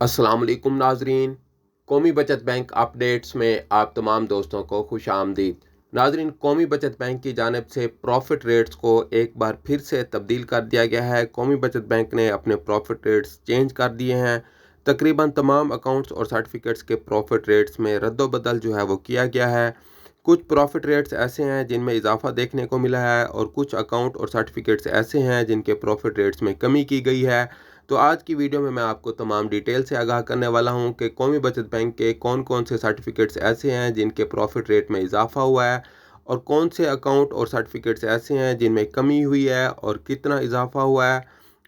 अस्सलाम वालेकुम नाजरीन। कौमी बचत बैंक अपडेट्स में आप तमाम दोस्तों को खुश आमदीद। नाजरीन, कौमी बचत बैंक की जानिब से प्रॉफिट रेट्स को एक बार फिर से तब्दील कर दिया गया है। कौमी बचत बैंक ने अपने प्रॉफिट रेट्स चेंज कर दिए हैं। तकरीबन तमाम अकाउंट्स और सर्टिफिकेट्स के प्रॉफिट रेट्स में रद्दोबदल जो है वो किया गया है। कुछ प्रॉफिट रेट्स ऐसे हैं जिनमें इजाफा देखने को मिला है और कुछ अकाउंट और सर्टिफिकेट्स ऐसे हैं जिनके प्रॉफिट रेट्स में कमी की गई है। तो आज की वीडियो में मैं आपको तमाम डिटेल से आगाह करने वाला हूं कि कौमी बचत बैंक के कौन कौन से सर्टिफिकेट्स ऐसे हैं जिनके प्रॉफिट रेट में इजाफा हुआ है और कौन से अकाउंट और सर्टिफिकेट्स ऐसे हैं जिनमें कमी हुई है और कितना इजाफा हुआ है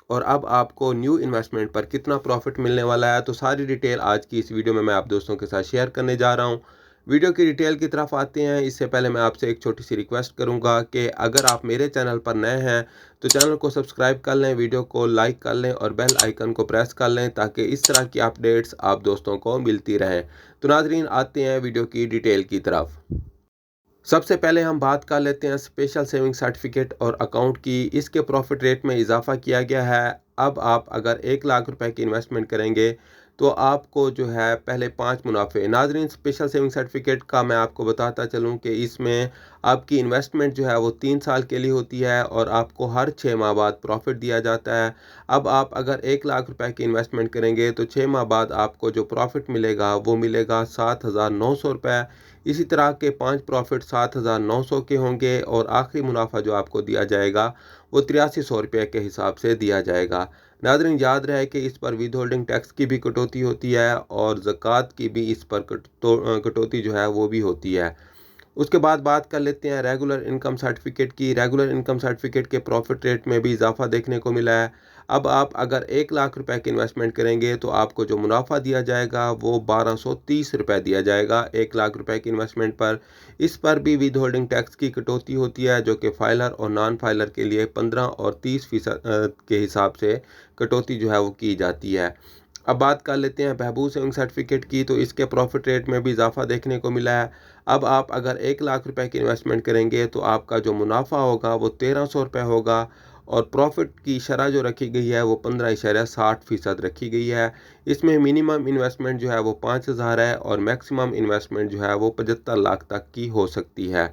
और अब आपको न्यू इन्वेस्टमेंट पर कितना प्रॉफिट मिलने वाला है। तो सारी डिटेल आज की इस वीडियो में मैं आप दोस्तों के साथ शेयर करने जा रहा हूँ। वीडियो की डिटेल की तरफ आते हैं, इससे पहले मैं आपसे एक छोटी सी रिक्वेस्ट करूंगा कि अगर आप मेरे चैनल पर नए हैं तो चैनल को सब्सक्राइब कर लें, वीडियो को लाइक कर लें और बेल आइकन को प्रेस कर लें ताकि इस तरह की अपडेट्स आप दोस्तों को मिलती रहें। तो नाजरीन, आते हैं वीडियो की डिटेल की तरफ। सबसे पहले हम बात कर लेते हैं स्पेशल सेविंग सर्टिफिकेट और अकाउंट की। इसके प्रॉफिट रेट में इजाफा किया गया है। अब आप अगर 1 लाख रुपए की इन्वेस्टमेंट करेंगे तो आपको जो है पहले 5 मुनाफे। नाजरीन, स्पेशल सेविंग सर्टिफिकेट का मैं आपको बताता चलूँ कि इसमें आपकी इन्वेस्टमेंट जो है वो 3 साल के लिए होती है और आपको हर 6 माह बाद प्रॉफिट दिया जाता है। अब आप अगर 1 लाख रुपए की इन्वेस्टमेंट करेंगे तो 6 माह बाद आपको जो प्रॉफिट मिलेगा वो मिलेगा 7,900 रुपये। इसी तरह के 5 प्रॉफिट 7,900 के होंगे और आखिरी मुनाफा जो आपको दिया जाएगा वो 8300 रुपये के हिसाब से दिया जाएगा। नाज़रीन, याद रहे कि इस पर विद होल्डिंग टैक्स की भी कटौती होती है और ज़कात की भी इस पर कटौती जो है वो भी होती है। उसके बाद बात कर लेते हैं रेगुलर इनकम सर्टिफिकेट की। रेगुलर इनकम सर्टिफिकेट के प्रॉफिट रेट में भी इजाफा देखने को मिला है। अब आप अगर 1 लाख रुपए की इन्वेस्टमेंट करेंगे तो आपको जो मुनाफा दिया जाएगा वो 1230 रुपये दिया जाएगा 1 लाख रुपए की इन्वेस्टमेंट पर। इस पर भी विद होल्डिंग टैक्स की कटौती होती है जो कि फाइलर और नॉन फाइलर के लिए 15 और 30% के हिसाब से कटौती जो है वो की जाती है। अब बात कर लेते हैं बहबूद सेविंग सर्टिफिकेट की। तो इसके प्रॉफिट रेट में भी इजाफा देखने को मिला है। अब आप अगर 1 लाख रुपए की इन्वेस्टमेंट करेंगे तो आपका जो मुनाफा होगा वो 1300 रुपये होगा और प्रॉफिट की शरह जो रखी गई है वो 15.60% रखी गई है। इसमें मिनिमम इन्वेस्टमेंट जो है वो 5,000 है और मैक्सिमम इन्वेस्टमेंट जो है वो 75 लाख तक की हो सकती है।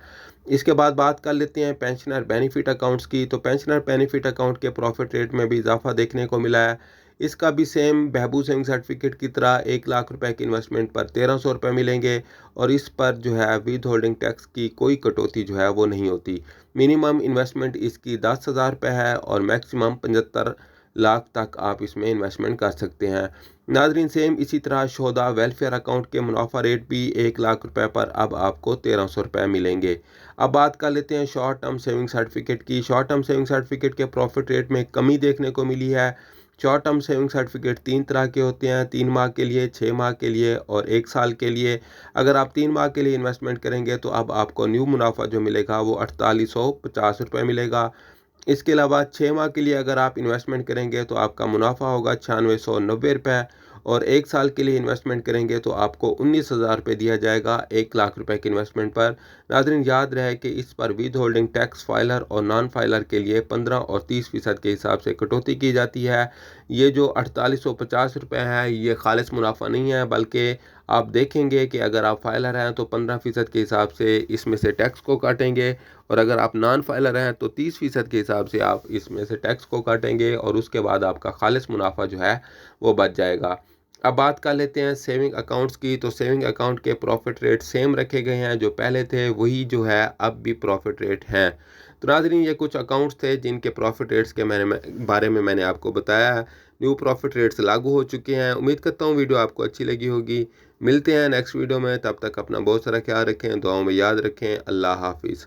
इसके बाद बात कर लेते हैं पेंशनर बेनिफिट अकाउंट्स की। तो पेंशनर बेनिफिट अकाउंट के प्रॉफिट रेट में भी इजाफा देखने को मिला है। इसका भी सेम बहबूद सेविंग सर्टिफिकेट की तरह 1 लाख रुपए की इन्वेस्टमेंट पर 1300 रुपये मिलेंगे और इस पर जो है विद होल्डिंग टैक्स की कोई कटौती जो है वो नहीं होती। मिनिमम इन्वेस्टमेंट इसकी 10,000 रुपये है और मैक्सिमम 75 लाख तक आप इसमें इन्वेस्टमेंट कर सकते हैं। नाजरीन, सेम इसी तरह शोधा वेलफेयर अकाउंट के मुनाफा रेट भी 1 लाख रुपए पर अब आपको 1300 रुपये मिलेंगे। अब बात कर लेते हैं शॉर्ट टर्म सेविंग सर्टिफिकेट की। शॉर्ट टर्म सेविंग सर्टिफिकेट के प्रॉफिट रेट में कमी देखने को मिली है। शॉर्ट टर्म सेविंग सर्टिफिकेट 3 तरह के होते हैं, 3 माह के लिए, 6 माह के लिए और 1 साल के लिए। अगर आप 3 माह के लिए इन्वेस्टमेंट करेंगे तो अब आपको न्यू मुनाफा जो मिलेगा वो 4850 रुपये मिलेगा। इसके अलावा 6 माह के लिए अगर आप इन्वेस्टमेंट करेंगे तो आपका मुनाफा होगा 9690 रुपये और 1 साल के लिए इन्वेस्टमेंट करेंगे तो आपको 19,000 रुपये दिया जाएगा 1 लाख रुपए की इन्वेस्टमेंट पर। नाज़रीन, याद रहे कि इस पर विद होल्डिंग टैक्स फाइलर और नॉन फाइलर के लिए 15 और 30% के हिसाब से कटौती की जाती है। ये जो 4850 रुपये है ये खालिस मुनाफा नहीं है, बल्कि आप देखेंगे कि अगर आप फाइलर हैं तो 15% के हिसाब से इसमें से टैक्स को काटेंगे और अगर आप नॉन फाइलर हैं तो 30% के हिसाब से आप इसमें से टैक्स को काटेंगे और उसके बाद आपका खालिस मुनाफा जो है वो बच जाएगा। अब बात कर लेते हैं सेविंग अकाउंट्स की। तो सेविंग अकाउंट के प्रॉफिट रेट सेम रखे गए हैं, जो पहले थे वही जो है अब भी प्रॉफिट रेट हैं। तो नाज़रीन, ये कुछ अकाउंट्स थे जिनके प्रॉफिट रेट्स के बारे में मैंने आपको बताया है। न्यू प्रॉफिट रेट्स लागू हो चुके हैं। उम्मीद करता हूँ वीडियो आपको अच्छी लगी होगी। मिलते हैं नेक्स्ट वीडियो में, तब तक अपना बहुत सारा ख्याल रखें, दुआओं में याद रखें। अल्लाह हाफिज़।